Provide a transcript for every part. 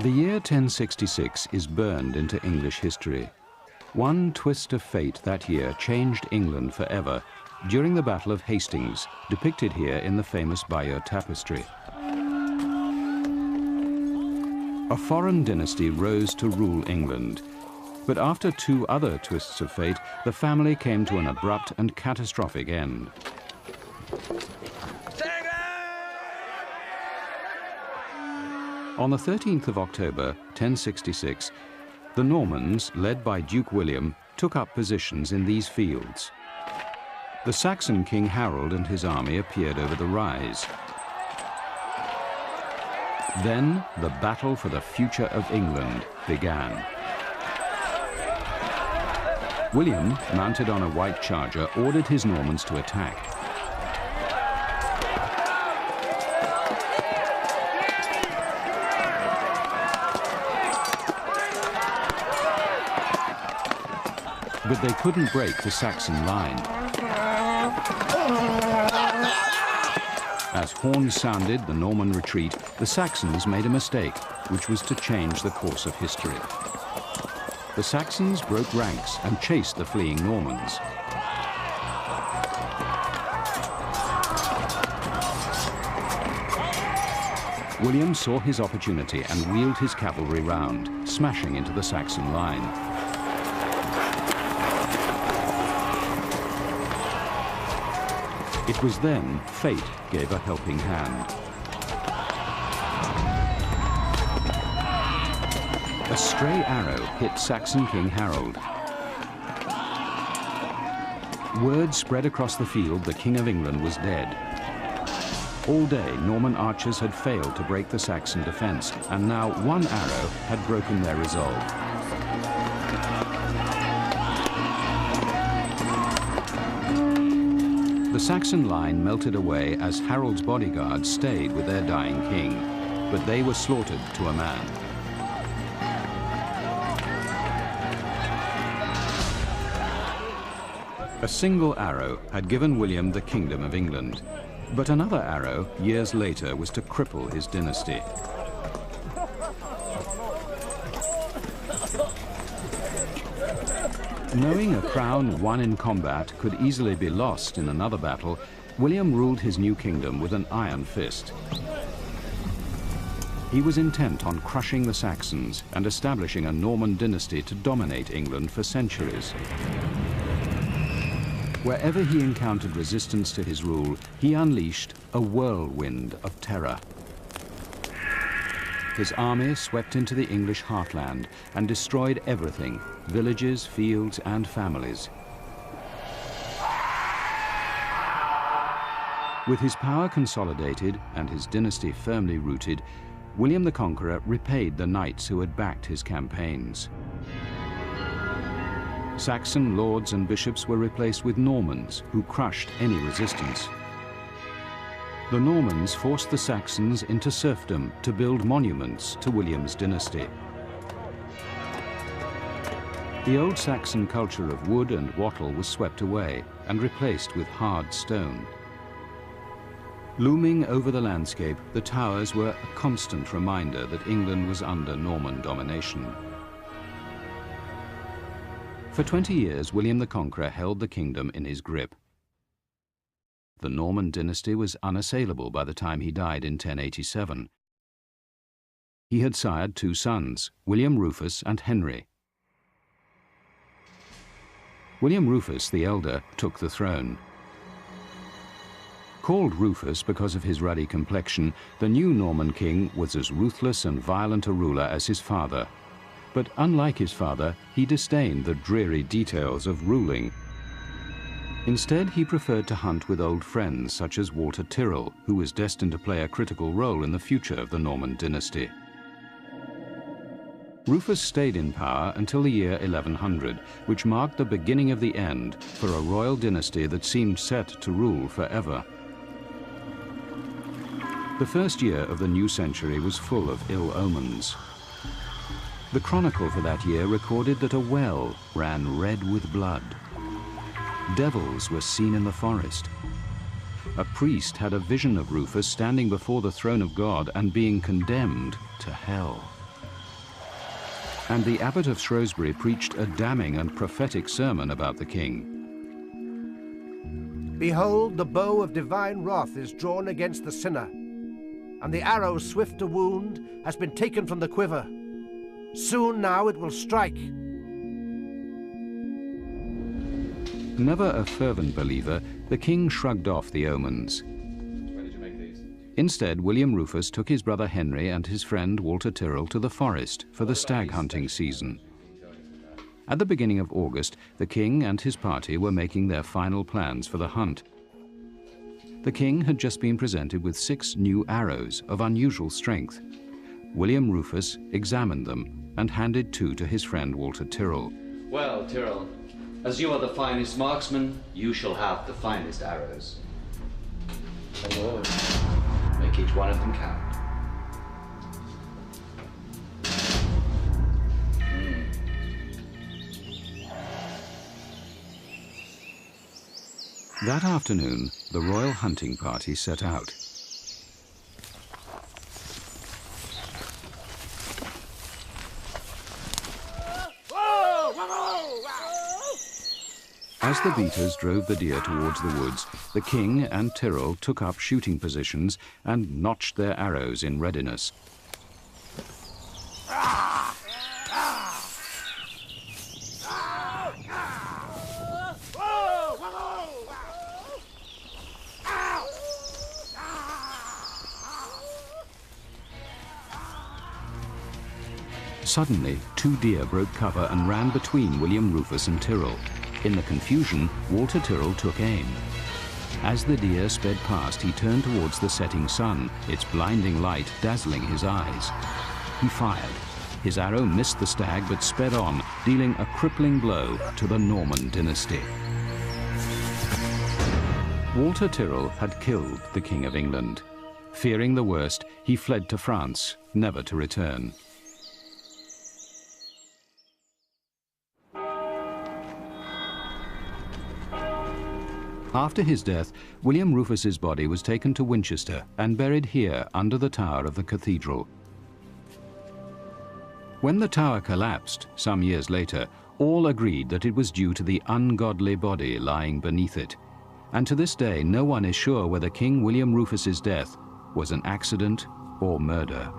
The year 1066 is burned into English history. One twist of fate that year changed England forever during the Battle of Hastings, depicted here in the famous Bayeux tapestry. A foreign dynasty rose to rule England, but after two other twists of fate, the family came to an abrupt and catastrophic end. On the 13th of October, 1066, the Normans, led by Duke William, took up positions in these fields. The Saxon King Harold and his army appeared over the rise. Then the battle for the future of England began. William, mounted on a white charger, ordered his Normans to attack. But they couldn't break the Saxon line. As horns sounded the Norman retreat, the Saxons made a mistake, which was to change the course of history. The Saxons broke ranks and chased the fleeing Normans. William saw his opportunity and wheeled his cavalry round, smashing into the Saxon line. It was then fate gave a helping hand. A stray arrow hit Saxon King Harold. Word spread across the field the King of England was dead. All day, Norman archers had failed to break the Saxon defense, and now one arrow had broken their resolve. The Saxon line melted away as Harold's bodyguards stayed with their dying king, but they were slaughtered to a man. A single arrow had given William the kingdom of England, but another arrow, years later, was to cripple his dynasty. Knowing a crown won in combat could easily be lost in another battle, William ruled his new kingdom with an iron fist. He was intent on crushing the Saxons and establishing a Norman dynasty to dominate England for centuries. Wherever he encountered resistance to his rule, he unleashed a whirlwind of terror. His army swept into the English heartland and destroyed everything, villages, fields, and families. With his power consolidated and his dynasty firmly rooted, William the Conqueror repaid the knights who had backed his campaigns. Saxon lords and bishops were replaced with Normans who crushed any resistance. The Normans forced the Saxons into serfdom to build monuments to William's dynasty. The old Saxon culture of wood and wattle was swept away and replaced with hard stone. Looming over the landscape, the towers were a constant reminder that England was under Norman domination. For 20 years, William the Conqueror held the kingdom in his grip. The Norman dynasty was unassailable by the time he died in 1087. He had sired two sons, William Rufus and Henry. William Rufus, the elder, took the throne. Called Rufus because of his ruddy complexion, the new Norman king was as ruthless and violent a ruler as his father. But unlike his father, he disdained the dreary details of ruling. Instead, he preferred to hunt with old friends such as Walter Tyrrell, who was destined to play a critical role in the future of the Norman dynasty. Rufus stayed in power until the year 1100, which marked the beginning of the end for a royal dynasty that seemed set to rule forever. The first year of the new century was full of ill omens. The chronicle for that year recorded that a well ran red with blood. Devils were seen in the forest. A priest had a vision of Rufus standing before the throne of God and being condemned to hell. And the abbot of Shrewsbury preached a damning and prophetic sermon about the king. Behold, the bow of divine wrath is drawn against the sinner, and the arrow swift to wound has been taken from the quiver. Soon now it will strike. Never a fervent believer, the king shrugged off the omens. Instead, William Rufus took his brother Henry and his friend Walter Tyrrell to the forest for the stag hunting season. At the beginning of August, the king and his party were making their final plans for the hunt. The king had just been presented with 6 new arrows of unusual strength. William Rufus examined them and handed 2 to his friend Walter Tyrrell. Well, Tyrrell, as you are the finest marksman, you shall have the finest arrows. My lord, make each one of them count. That afternoon, the royal hunting party set out. As the beaters drove the deer towards the woods, the king and Tyrrell took up shooting positions and notched their arrows in readiness. Suddenly, 2 deer broke cover and ran between William Rufus and Tyrrell. In the confusion, Walter Tyrrell took aim. As the deer sped past, he turned towards the setting sun, its blinding light dazzling his eyes. He fired. His arrow missed the stag but sped on, dealing a crippling blow to the Norman dynasty. Walter Tyrrell had killed the King of England. Fearing the worst, he fled to France, never to return. After his death, William Rufus's body was taken to Winchester and buried here under the tower of the cathedral. When the tower collapsed some years later, all agreed that it was due to the ungodly body lying beneath it. And to this day, no one is sure whether King William Rufus's death was an accident or murder.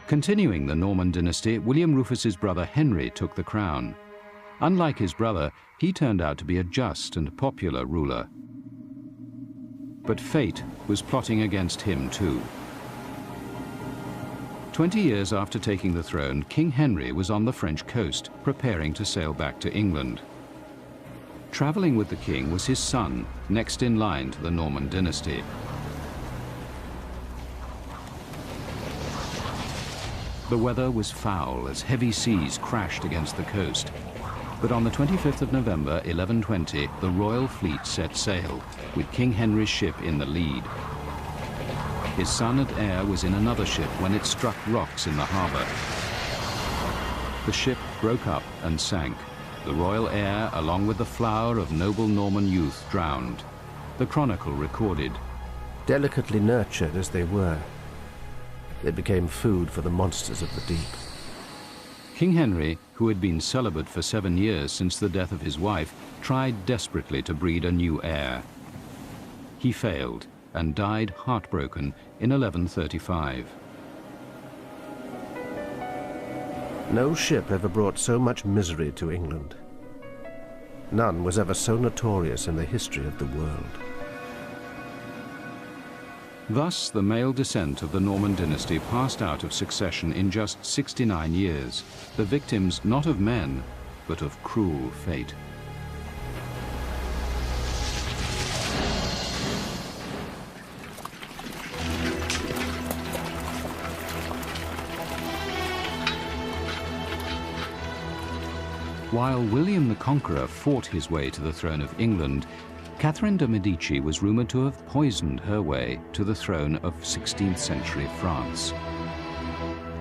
Continuing the Norman dynasty, William Rufus's brother Henry took the crown. Unlike his brother, he turned out to be a just and popular ruler. But fate was plotting against him too. 20 years after taking the throne, King Henry was on the French coast, preparing to sail back to England. Traveling with the king was his son, next in line to the Norman dynasty. The weather was foul as heavy seas crashed against the coast. But on the 25th of November, 1120, the royal fleet set sail, with King Henry's ship in the lead. His son and heir was in another ship when it struck rocks in the harbor. The ship broke up and sank. The royal heir, along with the flower of noble Norman youth, drowned. The chronicle recorded, Delicately nurtured as they were, they became food for the monsters of the deep. King Henry, who had been celibate for 7 years since the death of his wife, tried desperately to breed a new heir. He failed and died heartbroken in 1135. No ship ever brought so much misery to England. None was ever so notorious in the history of the world. Thus, the male descent of the Norman dynasty passed out of succession in just 69 years, the victims not of men, but of cruel fate. While William the Conqueror fought his way to the throne of England, Catherine de' Medici was rumored to have poisoned her way to the throne of 16th century France.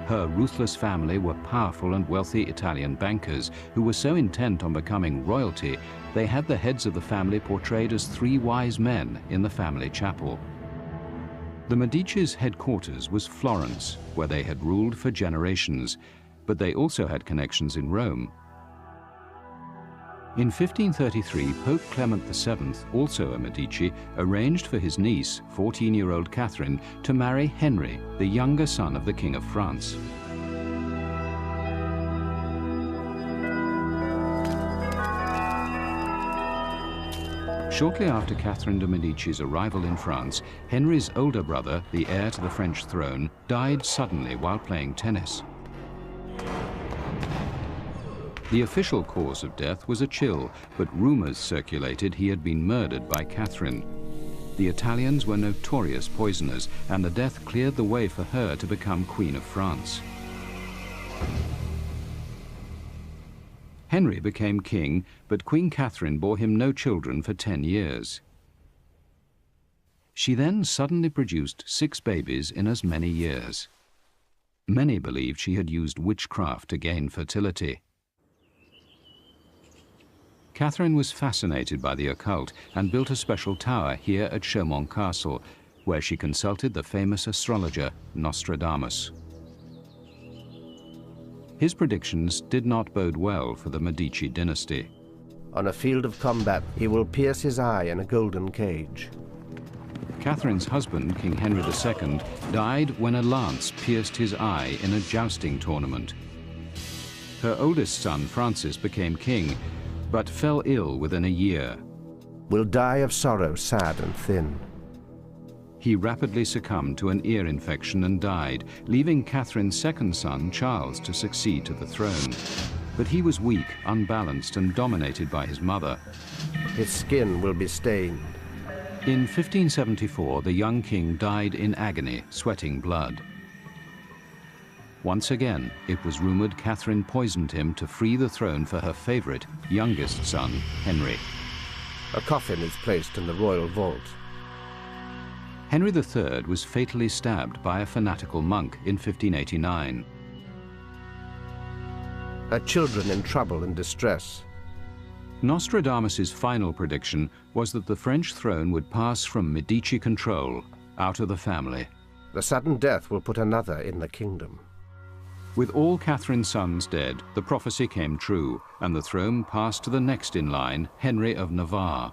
Her ruthless family were powerful and wealthy Italian bankers who were so intent on becoming royalty, they had the heads of the family portrayed as 3 wise men in the family chapel. The Medici's headquarters was Florence, where they had ruled for generations, but they also had connections in Rome. In 1533, Pope Clement VII, also a Medici, arranged for his niece, 14-year-old Catherine, to marry Henry, the younger son of the King of France. Shortly after Catherine de' Medici's arrival in France, Henry's older brother, the heir to the French throne, died suddenly while playing tennis. The official cause of death was a chill, but rumors circulated he had been murdered by Catherine. The Italians were notorious poisoners, and the death cleared the way for her to become Queen of France. Henry became king, but Queen Catherine bore him no children for 10 years. She then suddenly produced 6 babies in as many years. Many believed she had used witchcraft to gain fertility. Catherine was fascinated by the occult and built a special tower here at Chaumont Castle, where she consulted the famous astrologer Nostradamus. His predictions did not bode well for the Medici dynasty. On a field of combat, he will pierce his eye in a golden cage. Catherine's husband, King Henry II, died when a lance pierced his eye in a jousting tournament. Her oldest son, Francis, became king, but fell ill within a year. Will die of sorrow, sad and thin. He rapidly succumbed to an ear infection and died, leaving Catherine's second son, Charles, to succeed to the throne. But he was weak, unbalanced, and dominated by his mother. His skin will be stained. In 1574, the young king died in agony, sweating blood. Once again, it was rumored Catherine poisoned him to free the throne for her favorite, youngest son, Henry. A coffin is placed in the royal vault. Henry III was fatally stabbed by a fanatical monk in 1589. Her children in trouble and distress. Nostradamus's final prediction was that the French throne would pass from Medici control out of the family. The sudden death will put another in the kingdom. With all Catherine's sons dead, the prophecy came true, and the throne passed to the next in line, Henry of Navarre.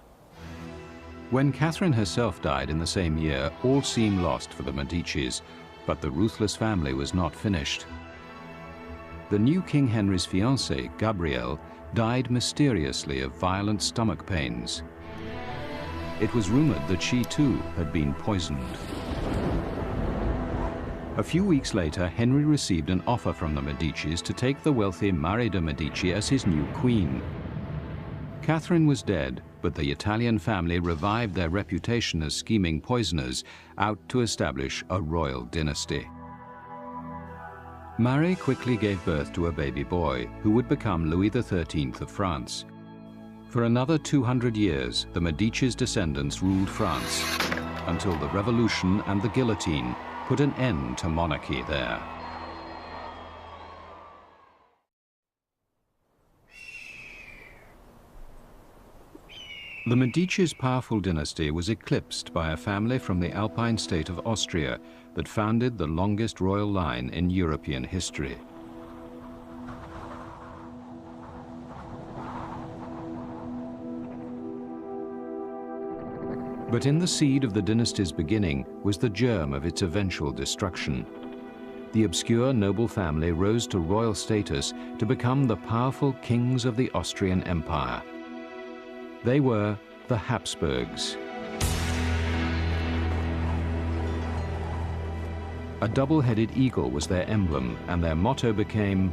When Catherine herself died in the same year, all seemed lost for the Medicis, but the ruthless family was not finished. The new King Henry's fiancée, Gabrielle, died mysteriously of violent stomach pains. It was rumored that she too had been poisoned. A few weeks later, Henry received an offer from the Medicis to take the wealthy Marie de' Medici as his new queen. Catherine was dead, but the Italian family revived their reputation as scheming poisoners, out to establish a royal dynasty. Marie quickly gave birth to a baby boy, who would become Louis XIII of France. For another 200 years, the Medici's descendants ruled France, until the Revolution and the guillotine put an end to monarchy there. The Medici's powerful dynasty was eclipsed by a family from the Alpine state of Austria that founded the longest royal line in European history. But in the seed of the dynasty's beginning was the germ of its eventual destruction. The obscure noble family rose to royal status to become the powerful kings of the Austrian Empire. They were the Habsburgs. A double-headed eagle was their emblem, and their motto became,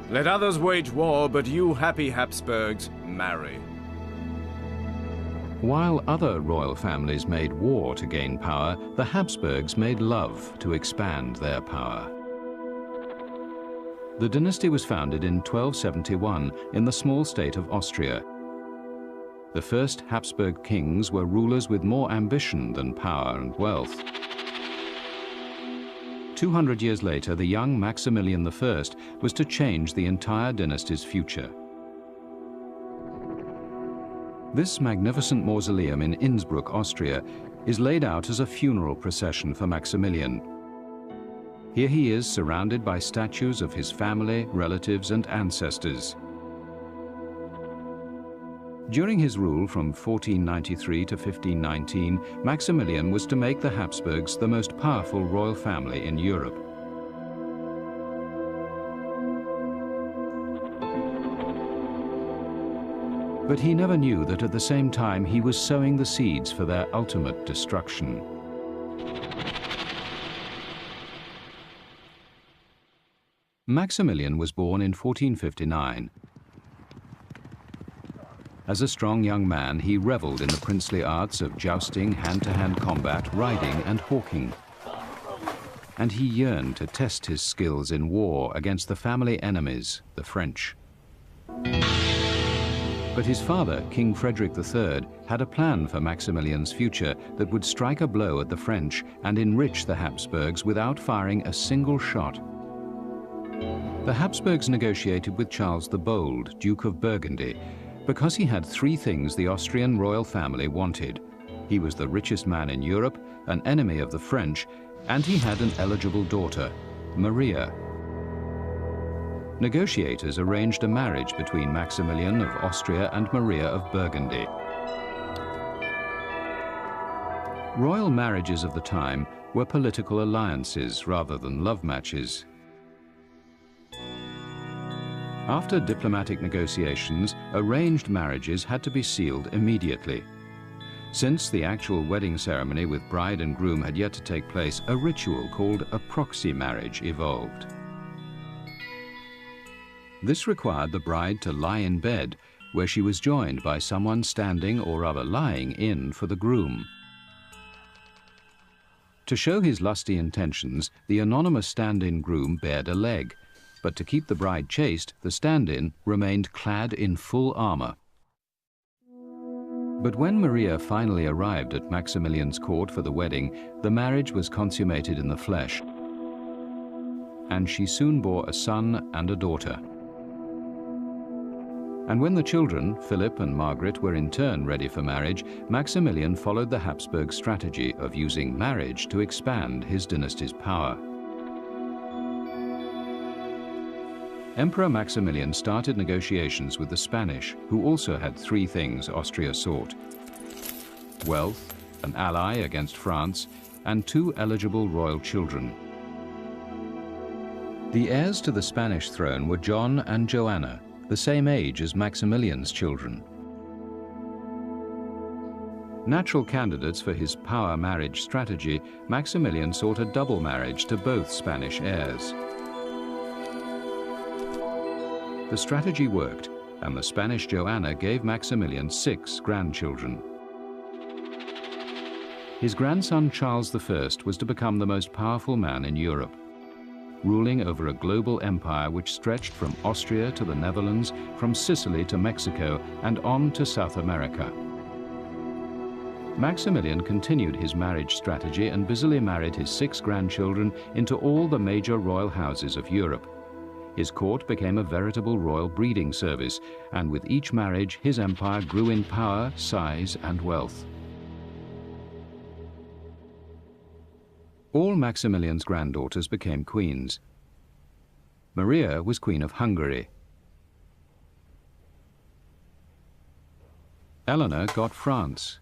"Let others wage war, but you happy Habsburgs, marry." While other royal families made war to gain power, the Habsburgs made love to expand their power. The dynasty was founded in 1271 in the small state of Austria. The first Habsburg kings were rulers with more ambition than power and wealth. 200 years later, the young Maximilian I was to change the entire dynasty's future. This magnificent mausoleum in Innsbruck, Austria, is laid out as a funeral procession for Maximilian. Here he is surrounded by statues of his family, relatives, and ancestors. During his rule from 1493 to 1519, Maximilian was to make the Habsburgs the most powerful royal family in Europe. But he never knew that at the same time he was sowing the seeds for their ultimate destruction. Maximilian was born in 1459. As a strong young man, he reveled in the princely arts of jousting, hand-to-hand combat, riding, and hawking. And he yearned to test his skills in war against the family enemies, the French. But his father, King Frederick III, had a plan for Maximilian's future that would strike a blow at the French and enrich the Habsburgs without firing a single shot. The Habsburgs negotiated with Charles the Bold, Duke of Burgundy, because he had three things the Austrian royal family wanted. He was the richest man in Europe, an enemy of the French, and he had an eligible daughter, Maria. Negotiators arranged a marriage between Maximilian of Austria and Maria of Burgundy. Royal marriages of the time were political alliances rather than love matches. After diplomatic negotiations, arranged marriages had to be sealed immediately. Since the actual wedding ceremony with bride and groom had yet to take place, a ritual called a proxy marriage evolved. This required the bride to lie in bed, where she was joined by someone standing or rather lying in for the groom. To show his lusty intentions, the anonymous stand-in groom bared a leg, but to keep the bride chaste, the stand-in remained clad in full armor. But when Maria finally arrived at Maximilian's court for the wedding, the marriage was consummated in the flesh, and she soon bore a son and a daughter. And when the children, Philip and Margaret, were in turn ready for marriage, Maximilian followed the Habsburg strategy of using marriage to expand his dynasty's power. Emperor Maximilian started negotiations with the Spanish, who also had three things Austria sought: wealth, an ally against France, and two eligible royal children. The heirs to the Spanish throne were John and Joanna, the same age as Maximilian's children. Natural candidates for his power marriage strategy, Maximilian sought a double marriage to both Spanish heirs. The strategy worked, and the Spanish Joanna gave Maximilian 6 grandchildren. His grandson Charles I was to become the most powerful man in Europe, ruling over a global empire which stretched from Austria to the Netherlands, from Sicily to Mexico, and on to South America. Maximilian continued his marriage strategy and busily married his 6 grandchildren into all the major royal houses of Europe. His court became a veritable royal breeding service, and with each marriage his empire grew in power, size, and wealth. All Maximilian's granddaughters became queens. Maria was Queen of Hungary. Eleanor got France.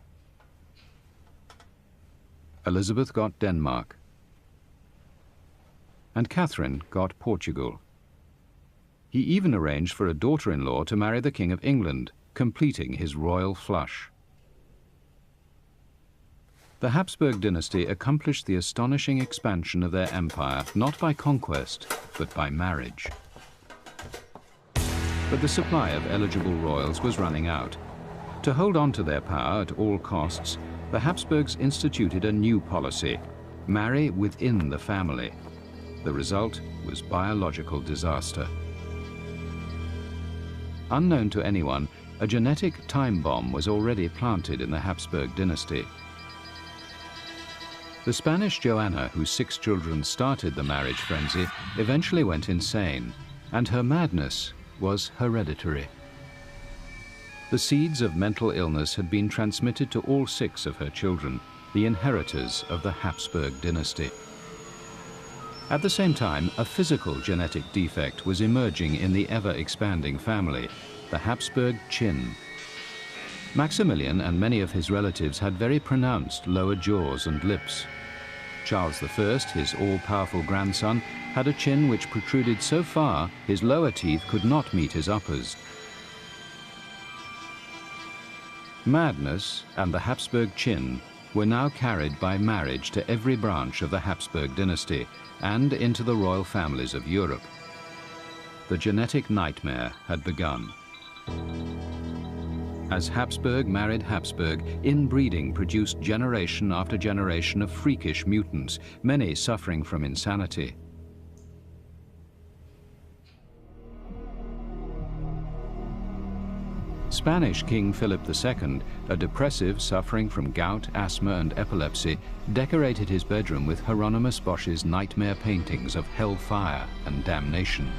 Elizabeth got Denmark. And Catherine got Portugal. He even arranged for a daughter-in-law to marry the King of England, completing his royal flush. The Habsburg dynasty accomplished the astonishing expansion of their empire not by conquest, but by marriage. But the supply of eligible royals was running out. To hold on to their power at all costs, the Habsburgs instituted a new policy: marry within the family. The result was biological disaster. Unknown to anyone, a genetic time bomb was already planted in the Habsburg dynasty. The Spanish Joanna, whose 6 children started the marriage frenzy, eventually went insane, and her madness was hereditary. The seeds of mental illness had been transmitted to all 6 of her children, the inheritors of the Habsburg dynasty. At the same time, a physical genetic defect was emerging in the ever-expanding family, the Habsburg chin. Maximilian and many of his relatives had very pronounced lower jaws and lips. Charles I, his all-powerful grandson, had a chin which protruded so far his lower teeth could not meet his uppers. Madness and the Habsburg chin were now carried by marriage to every branch of the Habsburg dynasty and into the royal families of Europe. The genetic nightmare had begun. As Habsburg married Habsburg, inbreeding produced generation after generation of freakish mutants, many suffering from insanity. Spanish King Philip II, a depressive suffering from gout, asthma and epilepsy, decorated his bedroom with Hieronymus Bosch's nightmare paintings of hellfire and damnation.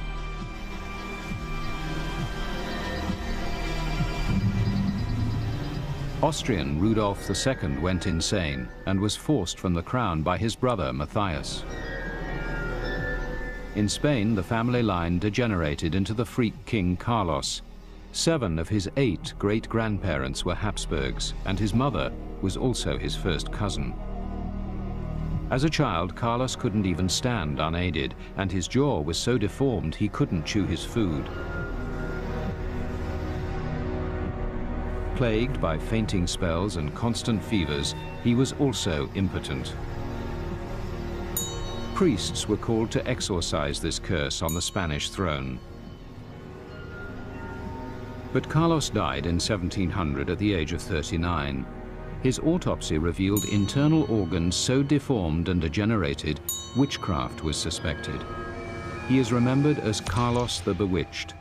Austrian Rudolf II went insane and was forced from the crown by his brother Matthias. In Spain, the family line degenerated into the freak King Carlos. 7 of his 8 great-grandparents were Habsburgs, and his mother was also his first cousin. As a child, Carlos couldn't even stand unaided, and his jaw was so deformed he couldn't chew his food. Plagued by fainting spells and constant fevers, he was also impotent. Priests were called to exorcise this curse on the Spanish throne. But Carlos died in 1700 at the age of 39. His autopsy revealed internal organs so deformed and degenerated, witchcraft was suspected. He is remembered as Carlos the Bewitched,